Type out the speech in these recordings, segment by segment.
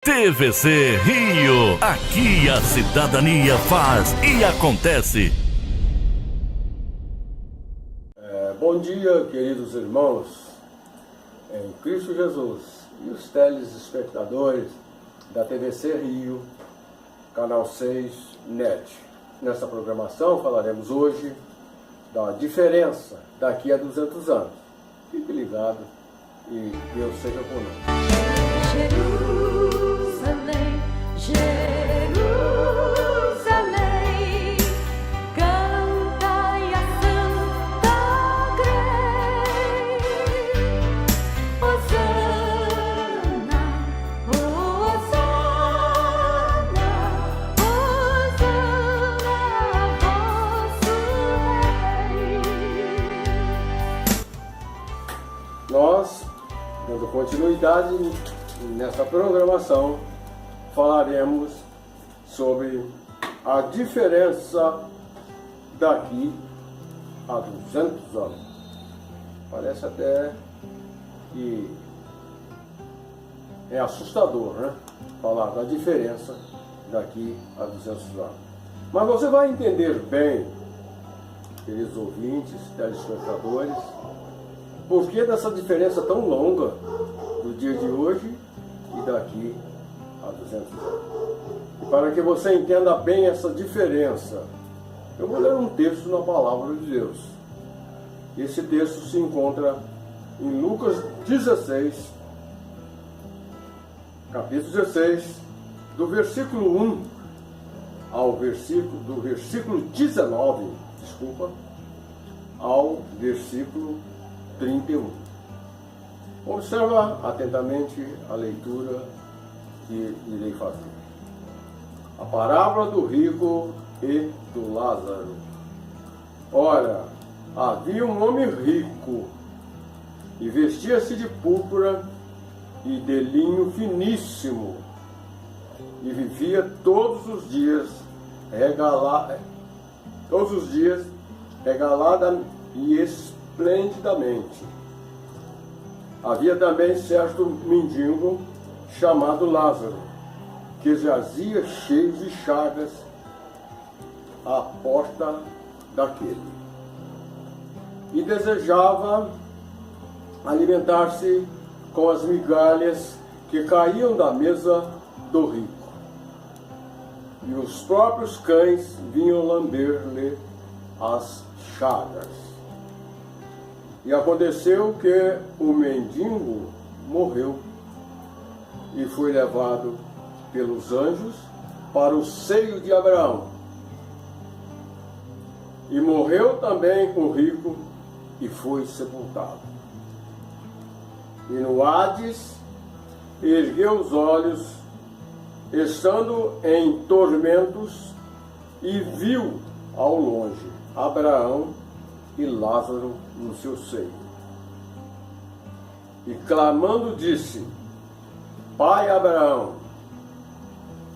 TVC Rio, aqui a cidadania faz e acontece. Bom dia, queridos irmãos, em Cristo Jesus e os telespectadores da TVC Rio, canal 6 NET. Nessa programação falaremos hoje da diferença daqui a 200 anos. Fique ligado e Deus seja conosco. Jerusalém, Jerusalém, cantai a Santa Grey. Hosana, Hosana, Hosana, vosso Rei. Nós, dando continuidade nessa programação, falaremos sobre a diferença daqui a 200 anos. Parece até que é assustador, né? Falar da diferença daqui a 200 anos. Mas você vai entender bem, queridos ouvintes, telespectadores, por que dessa diferença tão longa do dia de hoje e daqui a 200 anos. E para que você entenda bem essa diferença, eu vou ler um texto na Palavra de Deus. Esse texto se encontra em Lucas 16, capítulo 16, do versículo 1 ao do versículo 19, ao versículo 31. Observa atentamente a leitura que irei fazer. A parábola do rico e do Lázaro. Ora, havia um homem rico e vestia-se de púrpura e de linho finíssimo e vivia todos os dias regalada e esplendidamente. Havia também certo mendigo chamado Lázaro, que jazia cheio de chagas à porta daquele, e desejava alimentar-se com as migalhas que caíam da mesa do rico. E os próprios cães vinham lamber-lhe as chagas. E aconteceu que o mendigo morreu e foi levado pelos anjos para o seio de Abraão. E morreu também o rico e foi sepultado. E no Hades ergueu os olhos, estando em tormentos, e viu ao longe Abraão e Lázaro no seu seio. E clamando disse: Pai Abraão,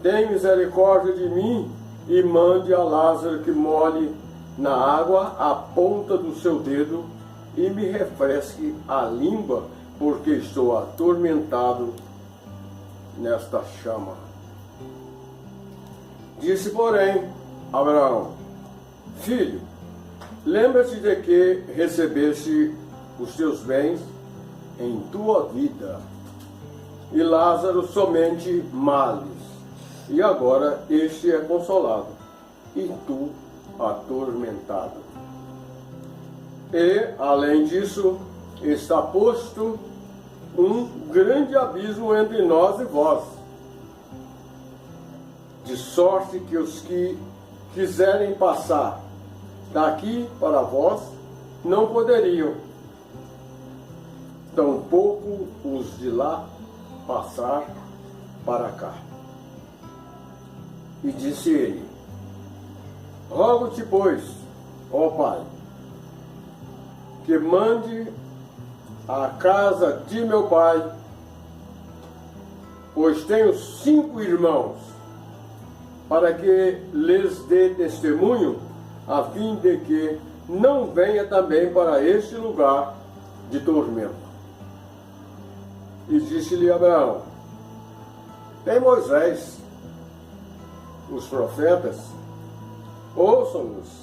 tem misericórdia de mim e mande a Lázaro que molhe na água a ponta do seu dedo e me refresque a língua, porque estou atormentado nesta chama. Disse, porém, Abraão: Filho, lembra-te de que recebeste os teus bens em tua vida, e Lázaro somente males, e agora este é consolado, e tu atormentado. E, além disso, está posto um grande abismo entre nós e vós, de sorte que os que quiserem passar daqui para vós não poderiam, tampouco os de lá passar para cá. E disse ele: Rogo-te, pois, ó Pai, que mande à casa de meu pai, pois tenho 5 irmãos, para que lhes dê testemunho, a fim de que não venha também para este lugar de tormento. E disse-lhe Abraão: Tem Moisés, os profetas, ouçam-nos.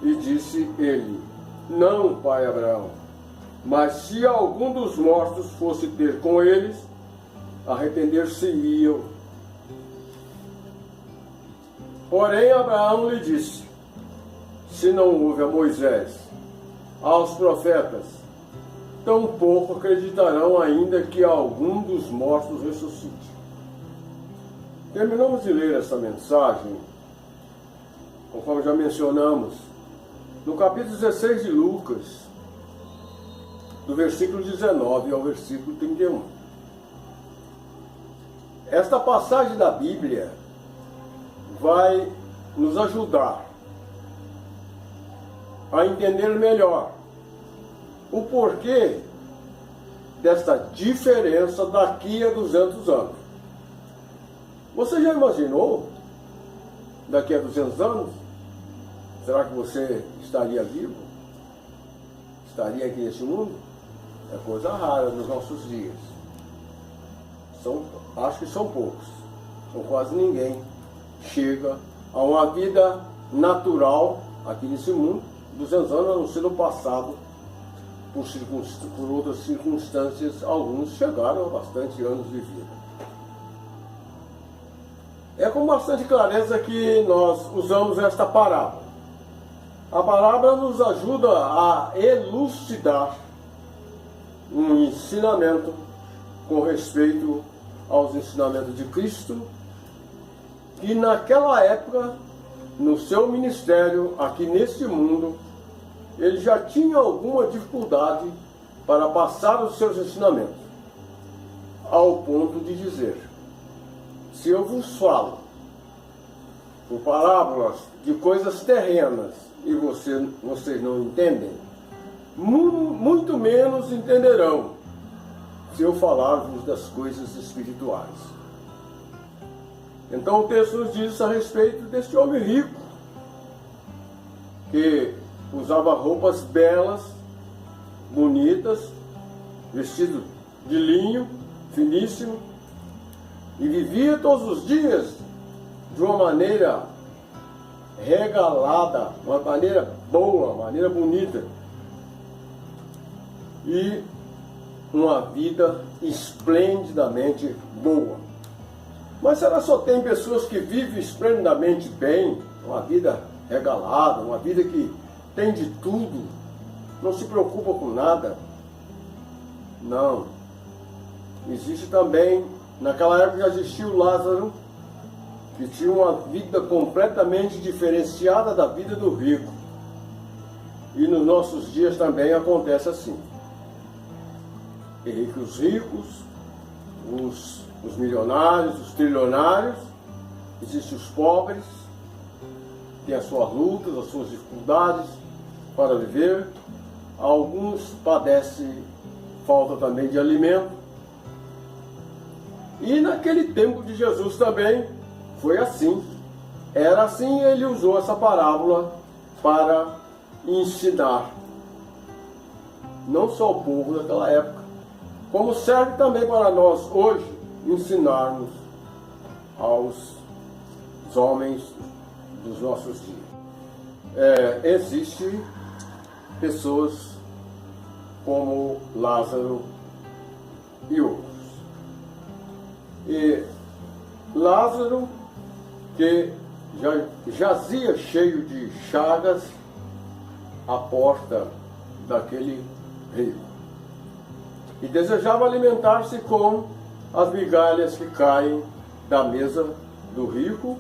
E disse ele: não, pai Abraão, mas se algum dos mortos fosse ter com eles, arrepender-se-iam. Porém Abraão lhe disse: se não houve a Moisés, aos profetas, tampouco acreditarão ainda que algum dos mortos ressuscite. Terminamos de ler essa mensagem, conforme já mencionamos, no capítulo 16 de Lucas, do versículo 19 ao versículo 31. Esta passagem da Bíblia vai nos ajudar a entender melhor o porquê desta diferença daqui a 200 anos. Você já imaginou daqui a 200 anos? Será que você estaria vivo? Estaria aqui nesse mundo? É coisa rara nos nossos dias. Acho que são poucos. Ou quase ninguém chega a uma vida natural aqui nesse mundo. 200 anos, a não ser no passado, por outras circunstâncias, alguns chegaram a bastante anos de vida. É com bastante clareza que nós usamos esta parábola. A parábola nos ajuda a elucidar um ensinamento com respeito aos ensinamentos de Cristo, que naquela época, no seu ministério aqui neste mundo, ele já tinha alguma dificuldade para passar os seus ensinamentos, ao ponto de dizer: se eu vos falo por parábolas de coisas terrenas e vocês não entendem, muito menos entenderão se eu falar-vos das coisas espirituais. Então o texto nos diz a respeito deste homem rico, que usava roupas belas, bonitas, vestido de linho, finíssimo, e vivia todos os dias de uma maneira regalada, uma maneira boa, uma maneira bonita, e uma vida esplendidamente boa. Mas será só tem pessoas que vivem esplendidamente bem, uma vida regalada, uma vida que tem de tudo, não se preocupa com nada? Não. Existe também, naquela época já existiu Lázaro, que tinha uma vida completamente diferenciada da vida do rico. E nos nossos dias também acontece assim. E que os ricos, os milionários, os trilionários, existem os pobres, têm as suas lutas, as suas dificuldades para viver. Alguns padecem falta também de alimento. E naquele tempo de Jesus também foi assim. Era assim, ele usou essa parábola para ensinar não só o povo daquela época, como serve também para nós hoje ensinarmos aos homens dos nossos dias. Existem pessoas como Lázaro e outros. E Lázaro, que já jazia cheio de chagas à porta daquele rico, e desejava alimentar-se com as migalhas que caem da mesa do rico,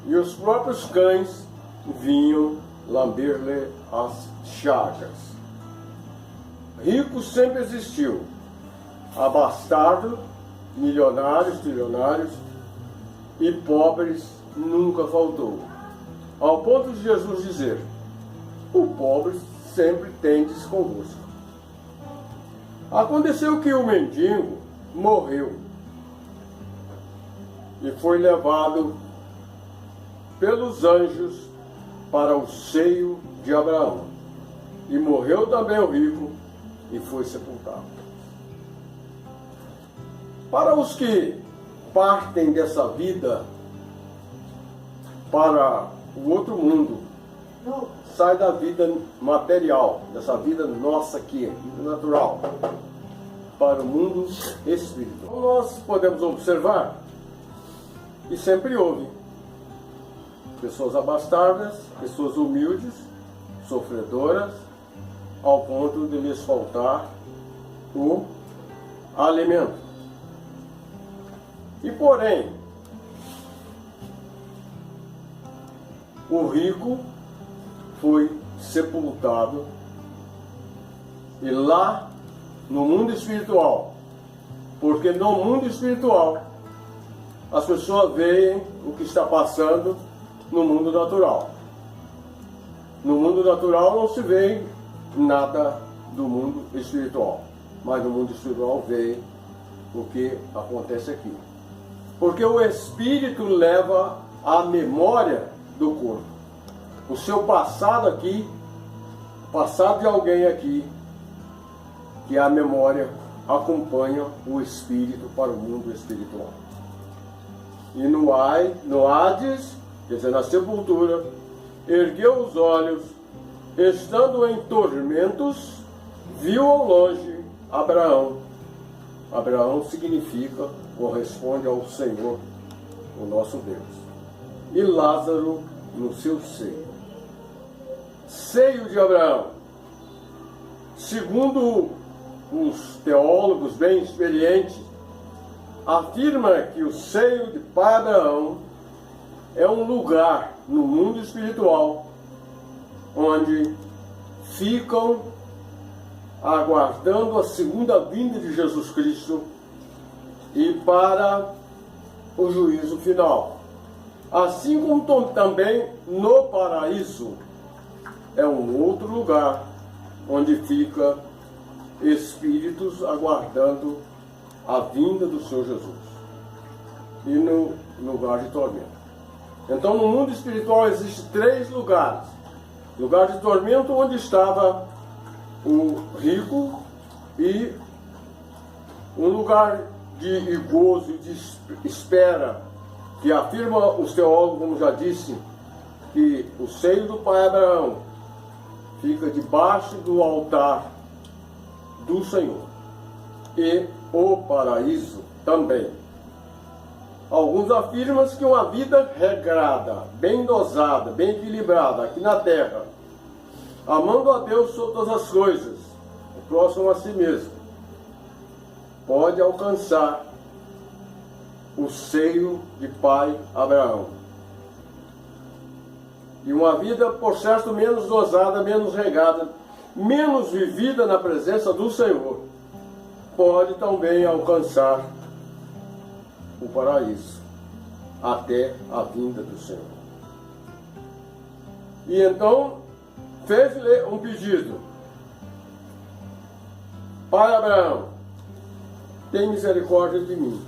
e os próprios cães vinham lamber-lhe as chagas. Rico sempre existiu, abastado, milionários, trilionários, e pobres nunca faltou. Ao ponto de Jesus dizer: o pobre sempre tendes convosco. Aconteceu que o mendigo morreu e foi levado pelos anjos para o seio de Abraão. E morreu também o rico e foi sepultado. Para os que partem dessa vida para o outro mundo, sai da vida material, dessa vida nossa aqui, vida natural, para o mundo espiritual. Nós podemos observar que sempre houve pessoas abastadas, pessoas humildes, sofredoras, ao ponto de lhes faltar o alimento. E porém, o rico foi sepultado e lá no mundo espiritual, porque no mundo espiritual as pessoas veem o que está passando no mundo natural. No mundo natural não se vê nada do mundo espiritual, mas no mundo espiritual vê o que acontece aqui. Porque o espírito leva a memória do corpo. O seu passado aqui, o passado de alguém aqui, que a memória acompanha o espírito para o mundo espiritual. E no Hades, quer dizer, na sepultura, ergueu os olhos, estando em tormentos, viu ao longe Abraão. Abraão significa, corresponde ao Senhor, o nosso Deus. E Lázaro no seu seio. Seio de Abraão. Segundo os teólogos bem experientes, afirma que o seio de pai Abraão é um lugar no mundo espiritual onde ficam aguardando a segunda vinda de Jesus Cristo e para o juízo final. Assim como também no paraíso é um outro lugar onde fica espíritos aguardando a vinda do Senhor Jesus. E no lugar de tormento. Então no mundo espiritual existem 3 lugares. Lugar de tormento onde estava o rico e um lugar de gozo e de espera, que afirma os teólogos, como já disse, que o seio do pai Abraão fica debaixo do altar do Senhor. E o paraíso também. Alguns afirmam que uma vida regrada, bem dosada, bem equilibrada aqui na terra, amando a Deus sobre todas as coisas, o próximo a si mesmo, pode alcançar o seio de pai Abraão. E uma vida, por certo, menos dosada, menos regada, menos vivida na presença do Senhor, pode também alcançar o paraíso, até a vinda do Senhor. E então, fez-lhe um pedido: Pai Abraão, tem misericórdia de mim,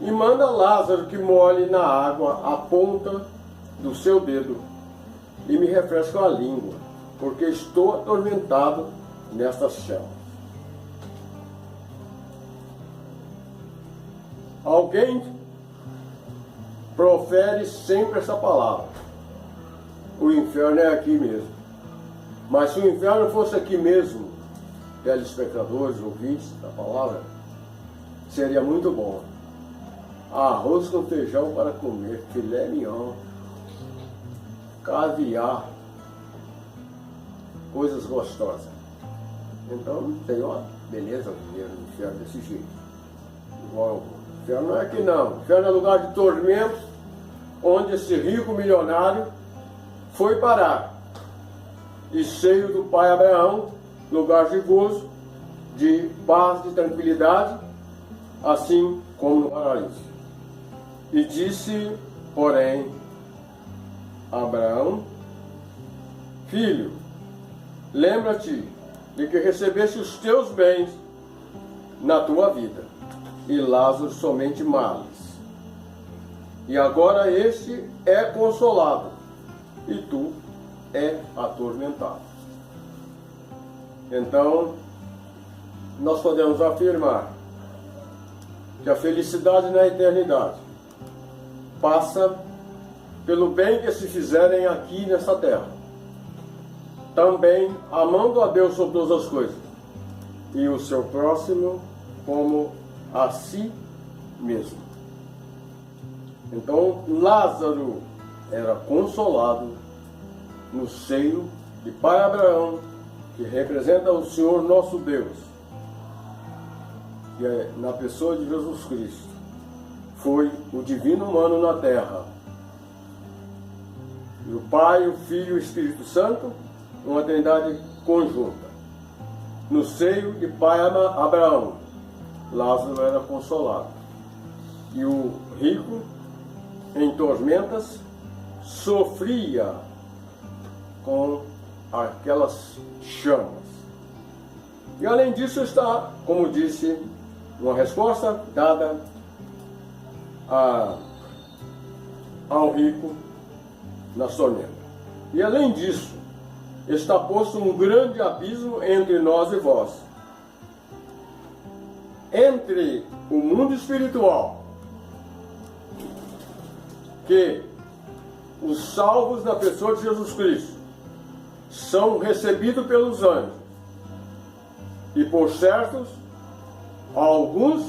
e manda Lázaro que molhe na água a ponta do seu dedo, e me refresque a língua, porque estou atormentado nestas chamas. Alguém profere sempre essa palavra: o inferno é aqui mesmo. Mas se o inferno fosse aqui mesmo, telespectadores, ouvintes da palavra, seria muito bom. Arroz com feijão para comer, filé mignon, caviar, coisas gostosas. Então tem uma beleza viver no inferno desse jeito. Igual o inferno não é aqui não. O inferno é lugar de tormento, onde esse rico milionário foi parar. E seio do pai Abraão, lugar de gozo, de paz, de tranquilidade, assim como no paraíso. E disse, porém, Abraão: Filho, lembra-te de que recebeste os teus bens na tua vida, e Lázaro somente males. E agora este é consolado, e tu é atormentado. Então, nós podemos afirmar que que a felicidade na eternidade passa pelo bem que se fizerem aqui nessa terra, também amando a Deus sobre todas as coisas e o seu próximo como a si mesmo. Então Lázaro era consolado no seio de Pai Abraão, que representa o Senhor nosso Deus, que é, na pessoa de Jesus Cristo, foi o divino humano na terra. E o Pai, o Filho e o Espírito Santo, uma trindade conjunta. No seio de Pai Abraão, Lázaro era consolado. E o rico, em tormentas, sofria com aquelas chamas. E além disso está, como disse, uma resposta dada ao rico nas tormentas. E além disso, está posto um grande abismo entre nós e vós. Entre o mundo espiritual, que os salvos na pessoa de Jesus Cristo são recebidos pelos anjos, e por certos, alguns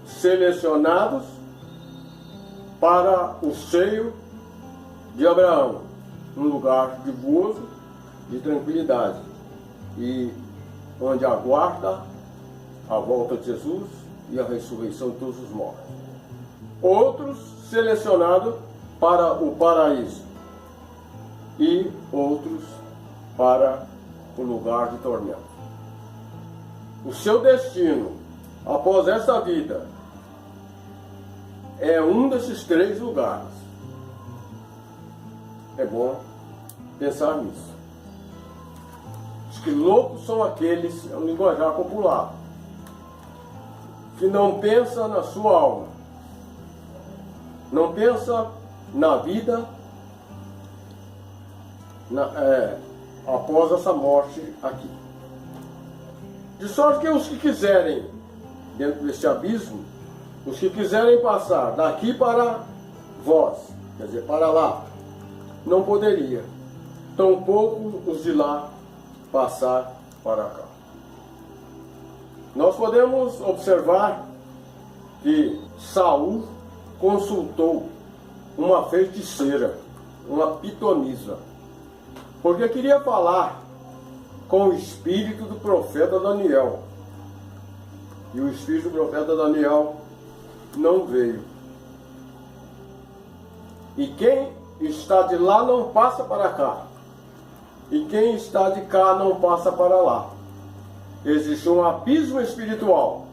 selecionados para o seio de Abraão, um lugar de gozo, de tranquilidade, e onde aguarda a volta de Jesus e a ressurreição de todos os mortos. Outros selecionados para o paraíso e outros para o lugar de tormento. O seu destino após essa vida é um desses três lugares. É bom pensar nisso. Os que loucos são aqueles, é um linguajar popular, que não pensa na sua alma, não pensa na vida após essa morte aqui. De sorte que os que quiserem, dentro desse abismo, os que quiserem passar daqui para vós, quer dizer, para lá, não poderia. Tampouco os de lá passar para cá. Nós podemos observar que Saul consultou uma feiticeira, uma pitonisa, porque queria falar com o espírito do profeta Daniel. E o espírito do profeta Daniel não veio. E quem está de lá não passa para cá. E quem está de cá não passa para lá. Existe um abismo espiritual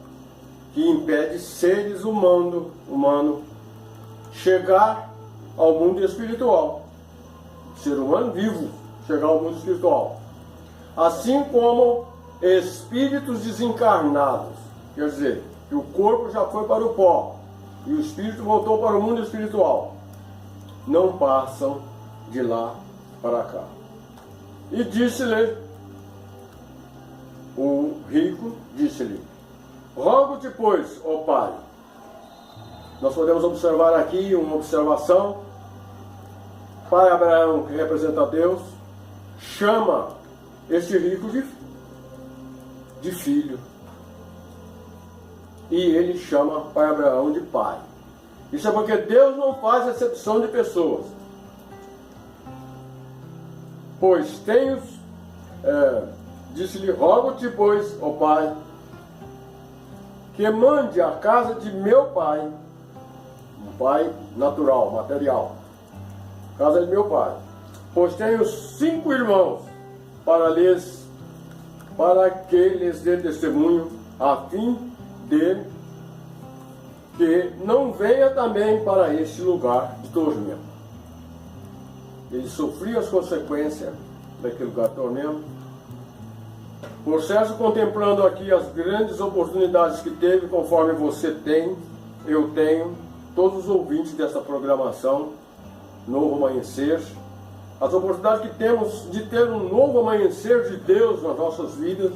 que impede seres humanos chegar ao mundo espiritual. Ser humano vivo chegar ao mundo espiritual. Assim como espíritos desencarnados, quer dizer, que o corpo já foi para o pó e o espírito voltou para o mundo espiritual, não passam de lá para cá. E disse-lhe, o rico disse-lhe: rogo-te, pois, ó Pai. Nós podemos observar aqui uma observação. Pai Abraão, que representa Deus, chama este rico de filho. E ele chama Pai Abraão de pai. Isso é porque Deus não faz acepção de pessoas. Pois disse-lhe, rogo-te, pois, ó Pai, que mande à casa de meu pai, um pai natural, material, casa de meu pai, pois tenho 5 irmãos, para que lhes dê testemunho, a fim de que não venha também para este lugar de tormento. Ele sofria as consequências daquele lugar de tormento. Por certo, contemplando aqui as grandes oportunidades que teve, conforme você tem, eu tenho, todos os ouvintes dessa programação, Novo Amanhecer, as oportunidades que temos de ter um novo amanhecer de Deus nas nossas vidas,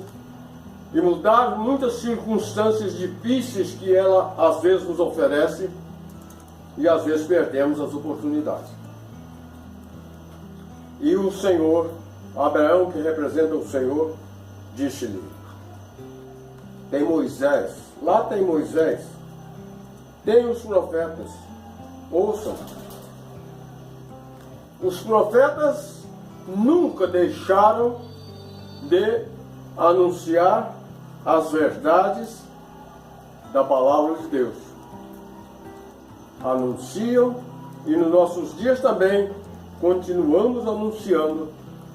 e mudar muitas circunstâncias difíceis que ela às vezes nos oferece e às vezes perdemos as oportunidades. E o Senhor, Abraão, que representa o Senhor, disse-lhe: tem Moisés, lá tem Moisés, tem os profetas, ouçam. Os profetas nunca deixaram de anunciar as verdades da palavra de Deus. Anunciam, e nos nossos dias também continuamos anunciando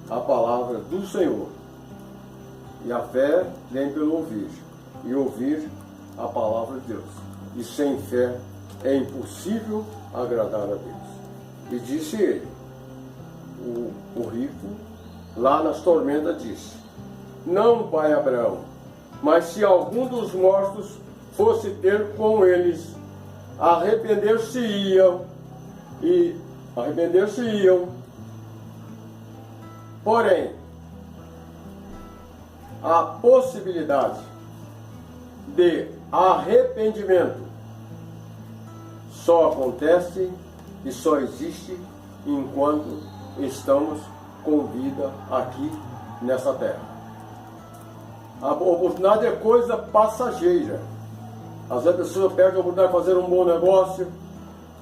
a palavra do Senhor. E a fé vem pelo ouvir, e ouvir a palavra de Deus. E sem fé é impossível agradar a Deus. E disse ele, o rico, lá nas tormentas, disse: não, pai Abraão, mas se algum dos mortos fosse ter com eles, arrepender-se-iam. Porém, a possibilidade de arrependimento só acontece e só existe enquanto estamos com vida aqui nessa terra. A oportunidade é coisa passageira. Às vezes a pessoa perde a oportunidade de fazer um bom negócio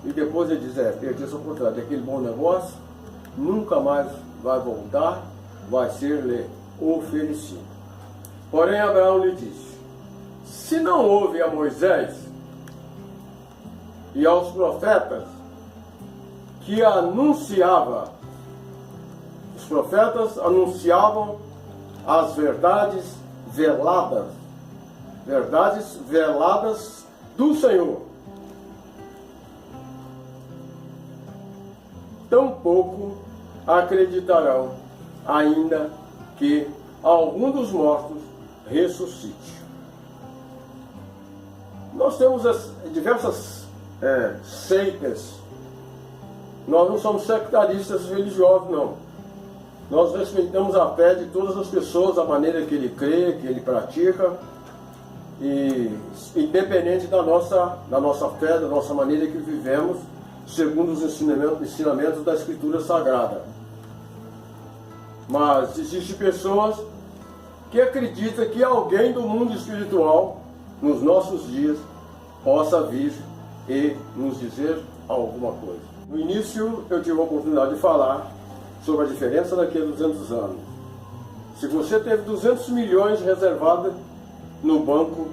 e depois ele diz: perdi essa oportunidade, aquele bom negócio nunca mais vai voltar, vai ser-lhe oferecido. Porém Abraão lhe disse: se não houve a Moisés e aos profetas que anunciava, os profetas anunciavam as verdades veladas do Senhor, tampouco acreditarão, ainda que algum dos mortos ressuscite. Nós temos diversas seitas. Nós não somos sectaristas religiosos, não. Nós respeitamos a fé de todas as pessoas, a maneira que ele crê, que ele pratica, e independente da nossa fé, da nossa maneira que vivemos, segundo os ensinamentos da Escritura Sagrada. Mas existem pessoas que acreditam que alguém do mundo espiritual, nos nossos dias, possa vir e nos dizer alguma coisa. No início, eu tive a oportunidade de falar sobre a diferença daqui a 200 anos. Se você teve 200 milhões reservados no banco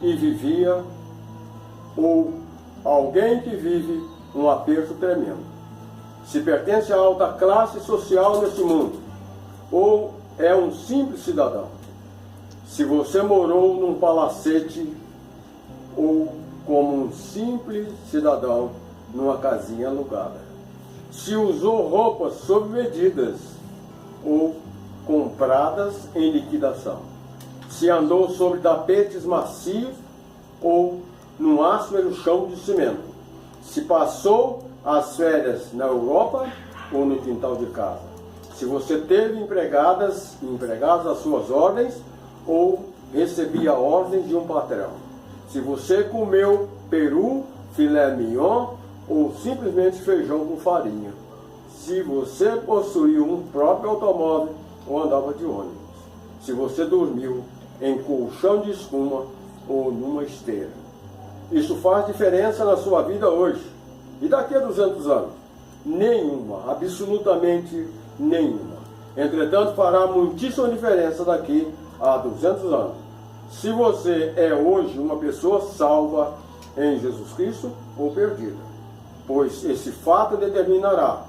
e vivia, ou alguém que vive um aperto tremendo, se pertence à alta classe social nesse mundo, ou é um simples cidadão, se você morou num palacete, ou como um simples cidadão numa casinha alugada, se usou roupas sob medidas ou compradas em liquidação, se andou sobre tapetes macios ou num áspero chão de cimento, se passou as férias na Europa ou no quintal de casa, se você teve empregados às suas ordens ou recebia ordens de um patrão, se você comeu peru, filé mignon ou simplesmente feijão com farinha, se você possuiu um próprio automóvel ou andava de ônibus, se você dormiu em colchão de espuma ou numa esteira. Isso faz diferença na sua vida hoje. E daqui a 200 anos? Nenhuma, absolutamente nenhuma. Entretanto, fará muitíssima diferença daqui a 200 anos. Se você é hoje uma pessoa salva em Jesus Cristo ou perdida. Pois esse fato determinará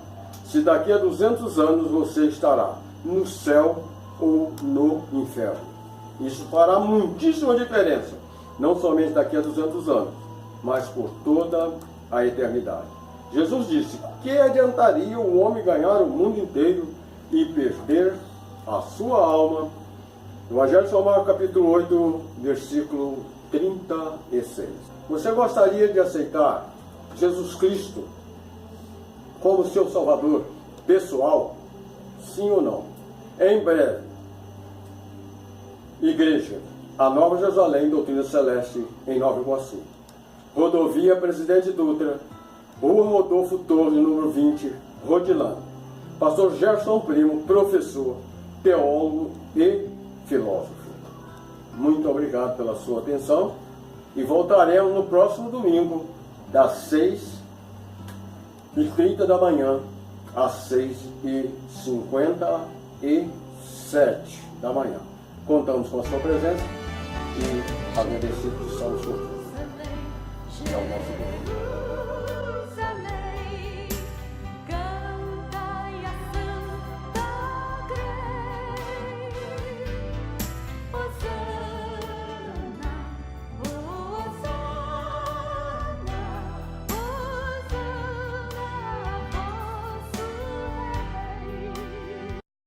se daqui a 200 anos você estará no céu ou no inferno. Isso fará muitíssima diferença, não somente daqui a 200 anos, mas por toda a eternidade. Jesus disse: que adiantaria o homem ganhar o mundo inteiro e perder a sua alma? Evangelho de São Marcos, capítulo 8, versículo 36. Você gostaria de aceitar Jesus Cristo como seu Salvador pessoal? Sim ou não? Em breve, igreja, a Nova Jerusalém, Doutrina Celeste, em Nova Iguaçu. Rodovia Presidente Dutra, Rua Rodolfo Torres, número 20, Rodilândia. Pastor Gerson Primo, professor, teólogo e filósofo. Muito obrigado pela sua atenção e voltaremos no próximo domingo, das 6h30 da manhã às 6h57 da manhã. Contamos com a sua presença e agradecidos são os outros. É o nosso Deus.